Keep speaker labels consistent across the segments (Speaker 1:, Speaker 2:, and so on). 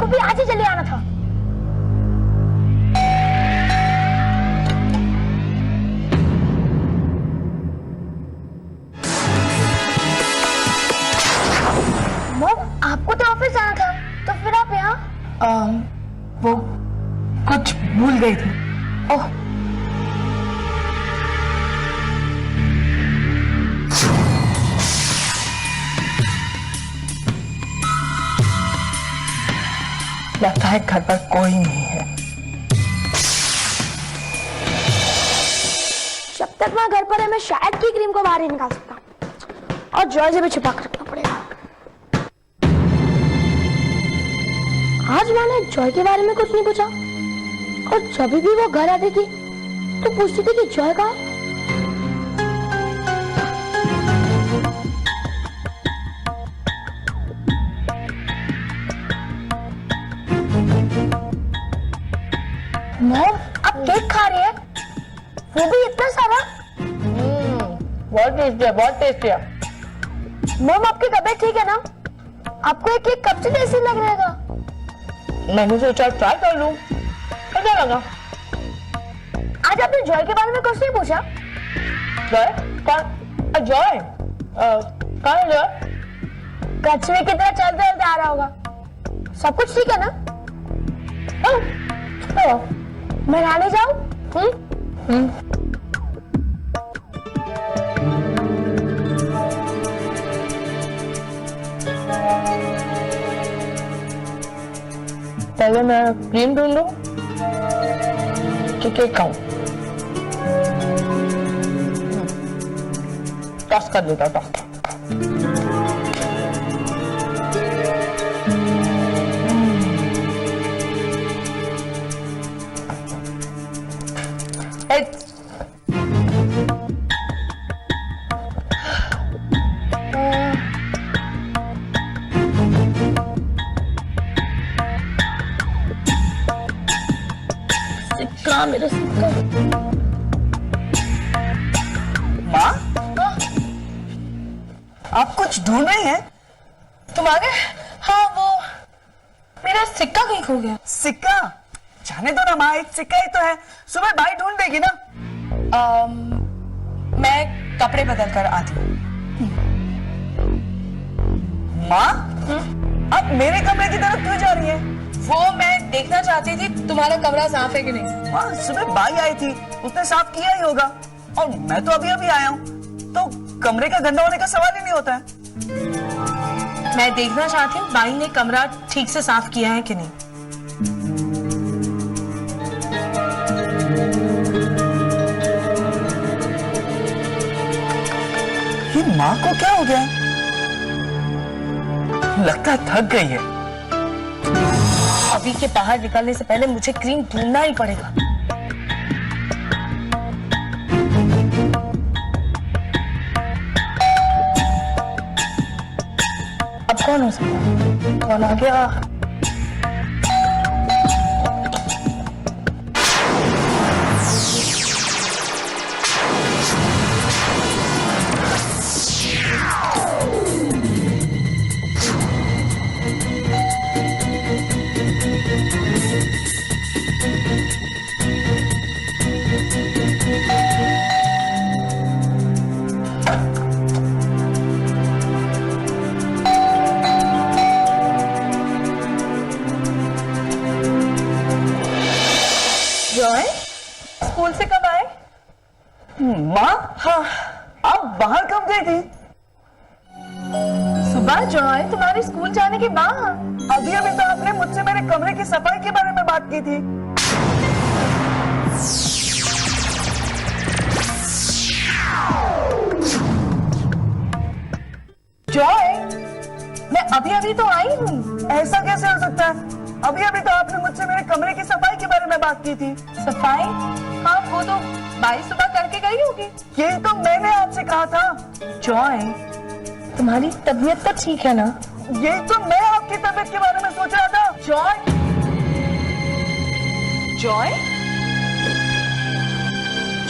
Speaker 1: आपको भी आज ही चले आना था। मॉम, आपको तो ऑफिस जाना था, तो फिर आप यहाँ?
Speaker 2: वो कुछ भूल गई थी।
Speaker 1: ओह,
Speaker 2: लगता है घर पर कोई नहीं है।
Speaker 1: जब तक मैं घर पर है, मैं शायद की क्रीम को बाहर ही निकाल सकता हूँ, और जॉय से भी छुपा कर रखना पड़ेगा। आज मैंने जॉय के बारे में कुछ नहीं पूछा, और जब भी वो घर आती थी तो पूछती थी कि जॉय कहाँ है। मॉम, आप केक खा रही है, वो भी इतना सारा?
Speaker 2: बहुत टेस्टी है, बहुत टेस्टी है।
Speaker 1: मॉम, आपकी तबीयत ठीक है ना? आपको ये केक कब से टेस्टी लग रहेगा?
Speaker 2: मैंने सोचा ट्राई कर लूं, कैसा लगा?
Speaker 1: आज आपने जॉय के बारे में कुछ नहीं पूछा?
Speaker 2: जॉय? कौन? जॉय? कौन है जॉय?
Speaker 1: कछुए की तरह चलते चलते आ रहा होगा। सब कुछ ठीक है ना? मैं नहाने जाऊं?
Speaker 2: पहले मैं क्रीम ढूंढूं कि केक खाऊं? टॉस कर देता, टॉस।
Speaker 1: सिक्का, मेरा सिक्का।
Speaker 2: माँ, आप कुछ ढूंढ रही हैं?
Speaker 1: तुम आ गए? हाँ, वो मेरा सिक्का कहीं खो गया।
Speaker 2: सिक्का? जाने दो ना माँ, एक सिक्का ही तो है, सुबह भाई ढूंढ देगी ना।
Speaker 3: मैं कपड़े बदल कर आती हूँ।
Speaker 2: माँ, आप मेरे कमरे की तरफ क्यों जा रही हैं?
Speaker 3: वो मैं देखना चाहती थी तुम्हारा कमरा साफ है कि नहीं।
Speaker 2: माँ, सुबह भाई आई थी, उसने साफ किया ही होगा, और मैं तो अभी अभी आया हूँ, तो कमरे का गंदा होने का सवाल ही नहीं होता है।
Speaker 3: मैं देखना चाहती हूँ बाई ने कमरा ठीक से साफ किया है कि नहीं।
Speaker 2: ये माँ को क्या हो गया? लगता है थक गई है।
Speaker 3: अभी के बाहर निकलने से पहले मुझे क्रीम ढूंढना ही पड़ेगा।
Speaker 2: अब कौन हो सकता है? कौन आ गया?
Speaker 3: जॉय, स्कूल से कब आए?
Speaker 2: माँ, हाँ, आप बाहर कब गई थी?
Speaker 3: सुबह जॉय, तुम्हारे स्कूल जाने के बाद।
Speaker 2: अभी अभी तो आपने मुझसे मेरे कमरे की सफाई के बारे में बात की थी।
Speaker 3: जॉय, मैं अभी अभी तो आई हूँ।
Speaker 2: ऐसा कैसे हो सकता है? अभी अभी तो आपने मुझसे मेरे कमरे की सफाई के बारे में बात की थी।
Speaker 3: सफाई? हाँ, वो तो बाई सुबह करके गई होगी।
Speaker 2: यही तो मैंने आपसे कहा था।
Speaker 3: जॉय, तुम्हारी तबीयत तो ठीक है ना?
Speaker 2: यही तो मैं आपकी तबीयत के बारे में सोच रहा था।
Speaker 3: जॉय, जॉय,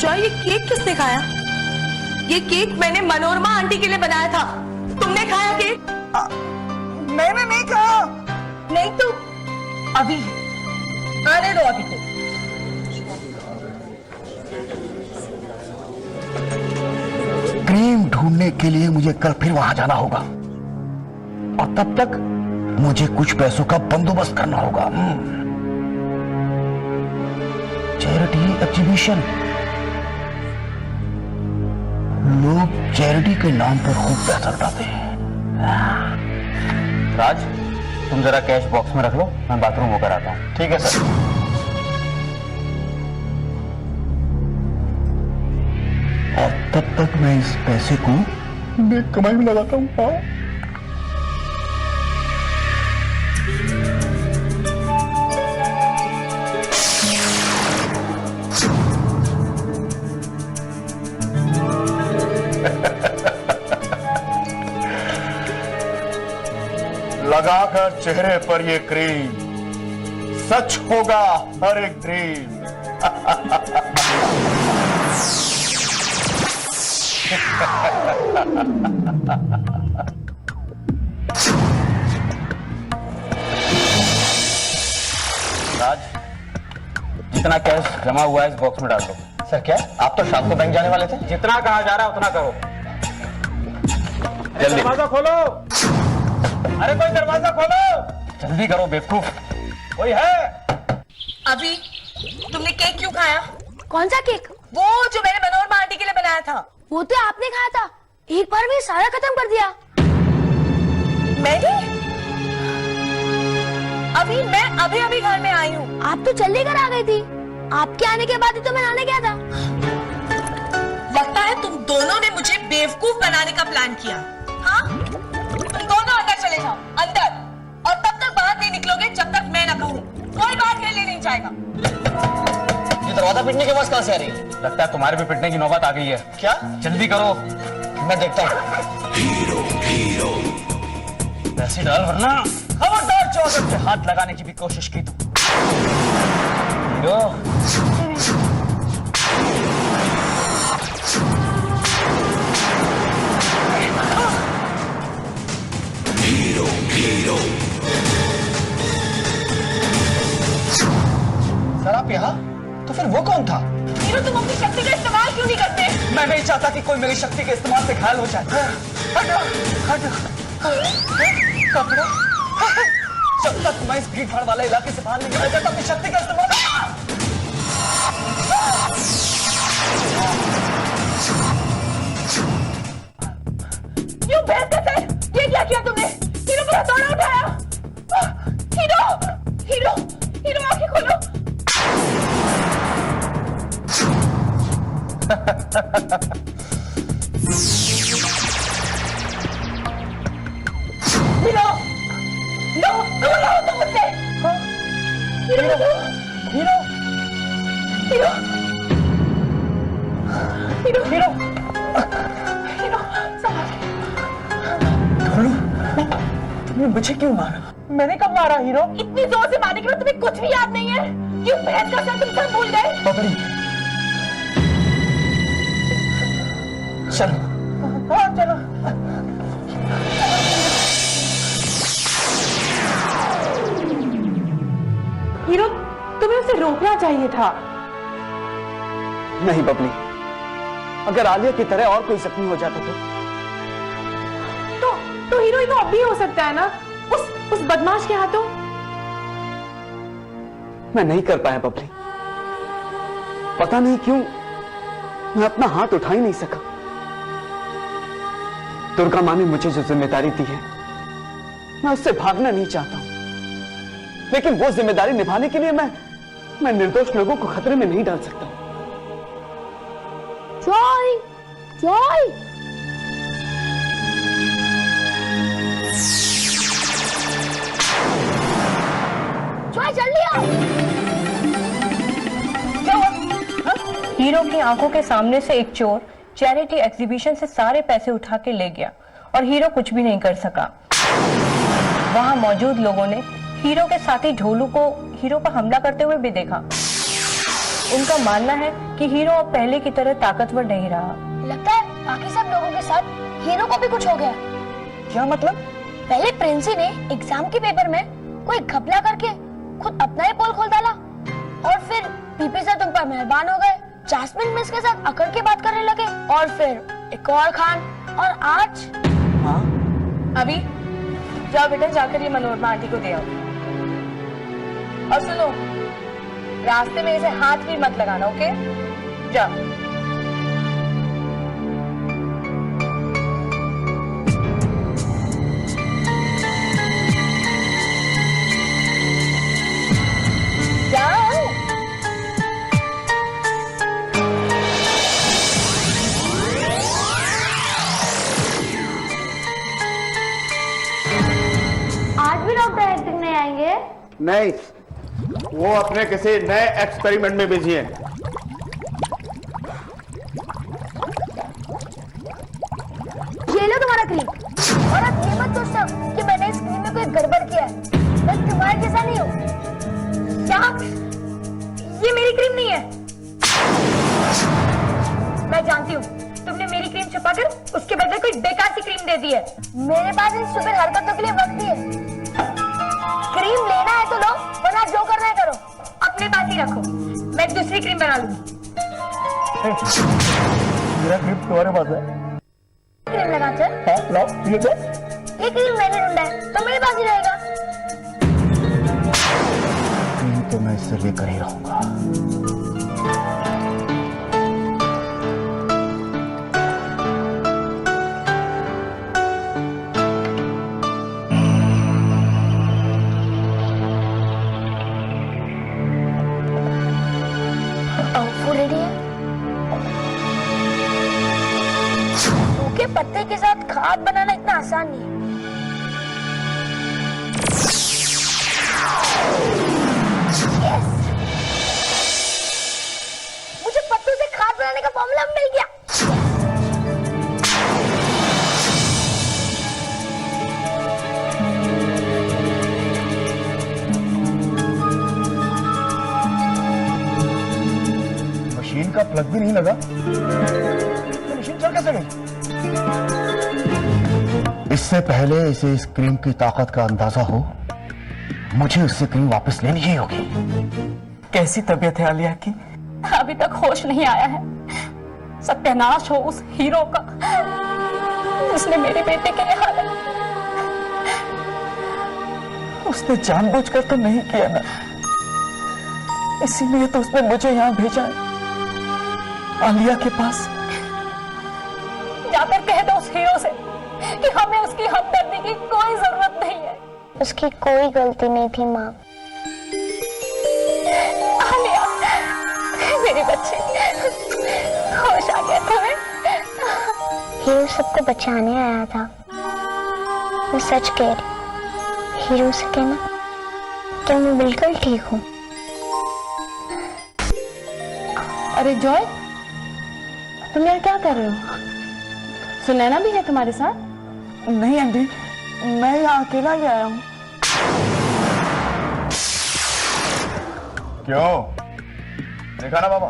Speaker 3: जॉय, ये केक किसने खाया? ये केक मैंने मनोरमा आंटी के लिए बनाया था। तुमने खाया केक?
Speaker 2: मैंने नहीं कहा।
Speaker 3: नहीं तो अभी आने दो अभी को।
Speaker 4: क्रीम ढूंढने के लिए मुझे कल फिर वहां जाना होगा और तब तक मुझे कुछ पैसों का बंदोबस्त करना होगा। चैरिटी एग्जीबिशन, लोग चैरिटी के नाम पर खूब पैसा लुटाते हैं।
Speaker 5: राज, तुम जरा कैश बॉक्स में रख लो, मैं बाथरूम होकर आता हूँ।
Speaker 4: ठीक है सर। और तब तक मैं इस पैसे को नेक कमाई में लगाता हूँ। लगाकर चेहरे पर ये क्रीम, सच होगा हर एक ड्रीम।
Speaker 5: राज, जितना कैश जमा हुआ है इस बॉक्स में डाल दो।
Speaker 4: सर क्या आप तो शाम को बैंक जाने वाले थे?
Speaker 5: जितना कहा जा रहा है उतना करो। जल्दी
Speaker 6: दरवाजा खोलो। अरे कोई दरवाजा खोलो।
Speaker 5: जल्दी करो बेवकूफ।
Speaker 6: कोई है?
Speaker 3: अभी तुमने केक क्यों खाया?
Speaker 1: कौन सा केक?
Speaker 3: वो जो मैंने मनोरमा आंटी के लिए बनाया था।
Speaker 1: वो तो आपने खाया था, एक बार में सारा खत्म कर दिया।
Speaker 3: मैंने मैं अभी घर में आई हूँ।
Speaker 1: आप तो चलने घर आ गई थी, आपके आने के बाद ही तो मैं नहाने गया था।
Speaker 3: लगता है तुम दोनों ने मुझे बेवकूफ बनाने का प्लान किया। हाँ, तुम दोनों अंदर चले जाओ, अंदर, और तब तक बाहर नहीं निकलोगे जब तक मैं न कहूँ। कोई बात खेलने नहीं जाएगा।
Speaker 5: ये दरवाजा पीटने के बाद कहां से आ रही है? लगता है तुम्हारे भी पिटने की नौबत आ गई है।
Speaker 4: क्या?
Speaker 5: जल्दी करो,
Speaker 4: मैं देखता हूँ।
Speaker 5: पैसे डाल वरना खबरदार चौधर पे हाथ लगाने की भी कोशिश की तो। हीरो,
Speaker 4: सर आप यहाँ? तो फिर वो कौन था?
Speaker 3: हीरो, तुम अपनी शक्ति का इस्तेमाल क्यों नहीं करते?
Speaker 5: मैं नहीं चाहता कि कोई मेरी शक्ति के इस्तेमाल से घायल हो जाए। हटो, हटो। कपड़ा, जब तक मैं इस भीड़ भाड़ वाले इलाके से बाहर नहीं निकल जाता अपनी शक्ति का इस्तेमाल।
Speaker 3: क्यों भेजते थे? ये क्या किया तुमने? हीरो मेरा दौड़ा उठाया। हीरो, हीरो, हीरो आंखें खोलो। हीरो, नो, दूर रहो तुम मुझसे। Hero, hero, hero, hero, hero, hero, संभाल के।
Speaker 2: तुमने मुझे क्यों मारा?
Speaker 3: मैंने कब मारा हीरो? इतनी जोर से मारने के बाद तुम्हें कुछ भी याद नहीं है? क्यों भैंस का सर तुम सब भूल गए?
Speaker 2: बबली, चलो।
Speaker 3: हाँ चलो। हीरो, तुम्हें उसे रोकना चाहिए था।
Speaker 2: नहीं बबली, अगर आलिया की तरह और कोई जख्मी हो जाता
Speaker 3: तो हीरो तो अब भी हो सकता है ना, उस बदमाश के हाथों।
Speaker 2: मैं नहीं कर पाया बबली। पता नहीं क्यों मैं अपना हाथ उठा ही नहीं सका। दुर्गा माँ ने मुझे जो जिम्मेदारी दी है, मैं उससे भागना नहीं चाहता हूं, लेकिन वो जिम्मेदारी निभाने के लिए मैं निर्दोष लोगों को खतरे में नहीं डाल सकता।
Speaker 1: जॉय, जॉय, जॉय जल्दी आओ।
Speaker 3: क्या हुआ? हीरो की आंखों के सामने से एक चोर चैरिटी एग्जीबिशन से सारे पैसे उठा के ले गया और हीरो कुछ भी नहीं कर सका। वहां मौजूद लोगों ने हीरो के साथी ढोलू को हीरो पर हमला करते हुए भी देखा। उनका मानना है कि हीरो अब पहले की तरह ताकतवर नहीं रहा।
Speaker 1: लगता है बाकी सब लोगों के साथ हीरो को भी कुछ हो गया।
Speaker 2: क्या मतलब?
Speaker 1: पहले प्रिंसी ने एग्जाम के पेपर में कोई घपला करके खुद अपना ही पोल खोल डाला और फिर पीपी से तुम पर मेहरबान हो गए, जैस्मिन मिस के साथ अकड़ के बात करने लगे और फिर एक और खान और आज
Speaker 2: हाँ?
Speaker 3: अभी जाओ बेटा, जाकर ये मनोरमा आंटी को दे आओ। और सुनो, रास्ते में इसे हाथ भी मत लगाना, ओके? जाओ। जाओ।
Speaker 1: आज भी डॉक्टर एक्टिंग नहीं आएंगे?
Speaker 6: नहीं, वो अपने किसी नए एक्सपेरिमेंट में बिजी है।
Speaker 1: ये लो तुम्हारा क्रीम। और अब ये मत सोचना कि मैंने इस क्रीम में कोई गड़बड़ किया है। मैं तुम्हारे जैसा नहीं हूँ। क्या? ये मेरी क्रीम नहीं है। मैं जानती हूँ तुमने मेरी क्रीम छुपाकर उसके बदले कोई बेकार सी क्रीम दे दी है। मेरे पास इन सुपर हरकतों के लिए वक्त ही है। क्रीम लेना है तो लो, वरना जो करना है करो। अपने पास ही रखो, मैं दूसरी क्रीम बना लूंगी।
Speaker 4: मेरा क्रीम तुम्हारे पास है?
Speaker 1: क्रीम लगा चल।
Speaker 4: लाओ, ये क्या?
Speaker 1: ये क्रीम मैंने ढूंढा है तो मेरे पास ही रहेगा।
Speaker 4: क्रीम तो मैं इससे लेकर ही रहूंगा।
Speaker 1: रेडी है? सूखे पत्ते के साथ खाद बनाना इतना आसान नहीं है। Yes! मुझे पत्तों से खाद बनाने का फॉर्मूला मिल गया।
Speaker 4: मशीन का प्लग भी नहीं लगा, मशीन चल कैसे गई? इससे पहले इसे इस क्रीम की ताकत का अंदाजा हो, मुझे उससे क्रीम वापस लेनी ही होगी।
Speaker 2: कैसी तबीयत है आलिया की?
Speaker 3: अभी तक होश नहीं आया है। सत्यानाश हो उस हीरो का जिसने मेरे बेटे के लिए हालत।
Speaker 2: उसने जानबूझकर तो नहीं किया ना, इसीलिए तो उसने मुझे यहाँ भेजा है, आलिया के पास।
Speaker 3: जाकर कह दो उस हीरो से कि हमें उसकी हमदर्दी की कोई जरूरत नहीं है।
Speaker 1: उसकी कोई गलती नहीं थी माँ।
Speaker 3: आलिया, मेरी बच्ची, होश आ गया तुम्हें?
Speaker 1: हीरो सबको बचाने आया था। मैं सच कह रही। हीरो से कहना कि मैं बिल्कुल ठीक हूँ।
Speaker 3: अरे जॉय, तुम यार क्या कर रहे हो? सुनैना भी है तुम्हारे साथ?
Speaker 2: नहीं आंटी, मैं यहाँ अकेला ही आया हूँ।
Speaker 4: क्यों? देखा ना बाबा,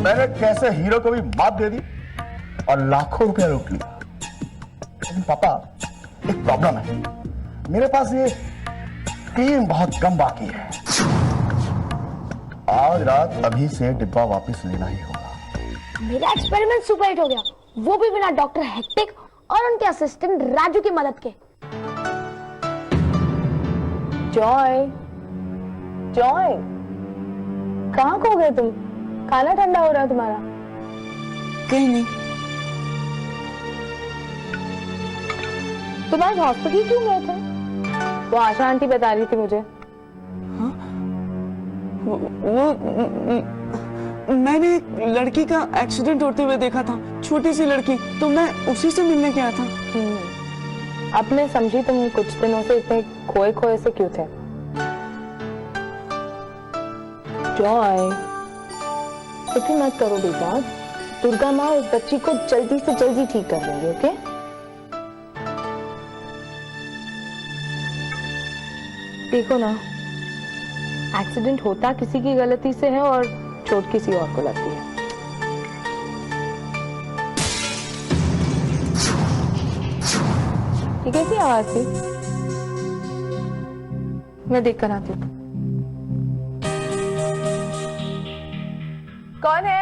Speaker 4: मैंने कैसे हीरो को भी मात दे दी और लाखों रुपया लूट लिया। लेकिन पापा, एक प्रॉब्लम है। मेरे पास ये क्रीम बहुत कम बाकी है। आज रात अभी से डिब्बा वापस लेना ही होगा।
Speaker 1: मेरा एक्सपेरिमेंट सुपर हिट हो गया, वो भी बिना डॉक्टर हेक्टिक और उनके असिस्टेंट राजू की मदद के।
Speaker 3: जॉय, जॉय, कहाँ खो गए तुम? खाना ठंडा हो रहा है तुम्हारा।
Speaker 2: कहीं नहीं।
Speaker 3: तुम आज हॉस्पिटल क्यों गए थे? वो आशा आंटी बता रही थी मुझे।
Speaker 2: वो मैंने एक लड़की का एक्सीडेंट होते हुए देखा था, छोटी सी लड़की, तो मैं उसी से मिलने गया था।
Speaker 3: अब मैं समझी तुम कुछ दिनों से इतने खोए खोए से क्यों थे। जॉय, फिक्र मत करो बेटा, दुर्गा माँ उस बच्ची को जल्दी से जल्दी ठीक कर देंगे, ओके? देखो ना, एक्सीडेंट होता किसी की गलती से है और चोट किसी और को लगती है। ये कैसी आवाज थी? मैं देख कर आती हूँ। कौन है?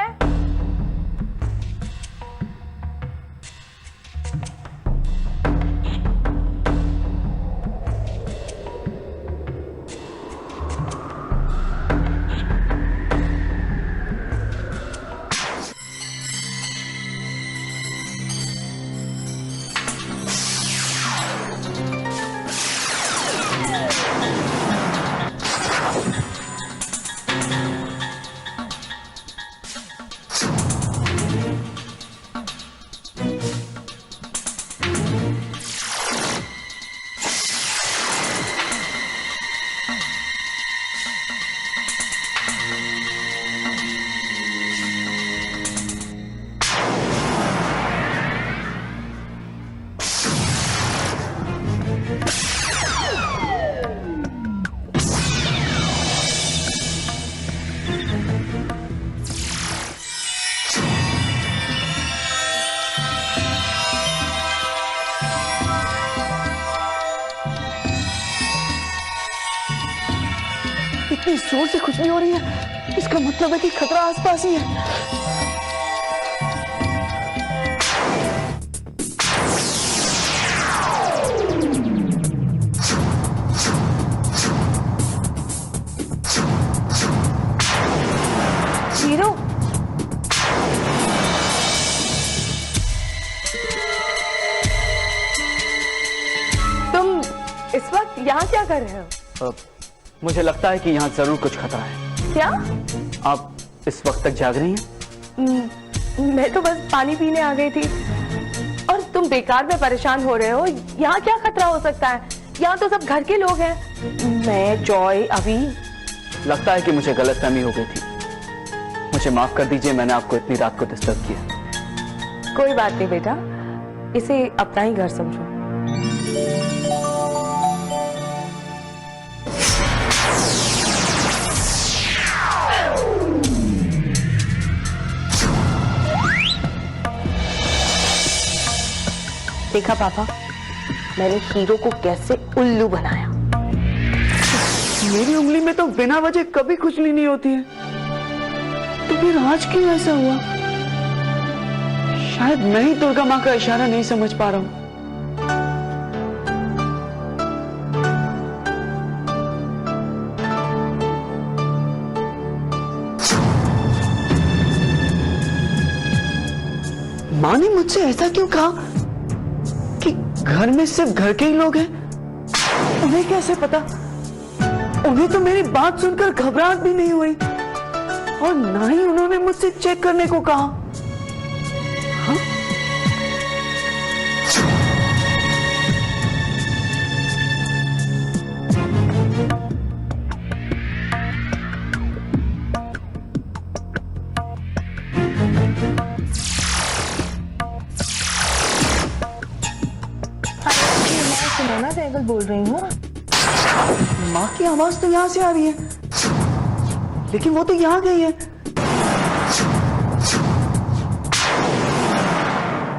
Speaker 2: इतनी जोर से खुजली हो रही है, इसका मतलब है कि खतरा आसपास ही है।
Speaker 3: हीरो, तुम इस वक्त यहाँ क्या कर रहे हो?
Speaker 2: मुझे लगता है कि यहाँ जरूर कुछ खतरा है।
Speaker 3: क्या?
Speaker 2: आप इस वक्त तक जाग रही हैं?
Speaker 3: मैं तो बस पानी पीने आ गई थी और तुम बेकार में परेशान हो रहे हो। यहाँ क्या खतरा हो सकता है? यहाँ तो सब घर के लोग हैं। मैं, जॉय, अभी।
Speaker 2: लगता है कि मुझे गलतफहमी हो गई थी। मुझे माफ कर दीजिए, मैंने आपको इतनी रात को डिस्टर्ब किया।
Speaker 3: कोई बात नहीं बेटा, इसे अपना ही घर समझो। देखा पापा, मैंने हीरो को कैसे उल्लू बनाया।
Speaker 2: मेरी उंगली में तो बिना वजह कभी खुजली नहीं होती है, तो फिर आज क्यों ऐसा हुआ? शायद मैं ही दुर्गा माँ का इशारा नहीं समझ पा रहा हूं। माँ ने मुझसे ऐसा क्यों कहा कि घर में सिर्फ घर के ही लोग हैं? उन्हें कैसे पता? उन्हें तो मेरी बात सुनकर घबराहट भी नहीं हुई और ना ही उन्होंने मुझसे चेक करने को कहा। हाँ?
Speaker 3: सुनोना सैगल बोल रही हूँ।
Speaker 2: माँ की आवाज तो यहाँ से आ रही है, लेकिन वो तो यहाँ गई है।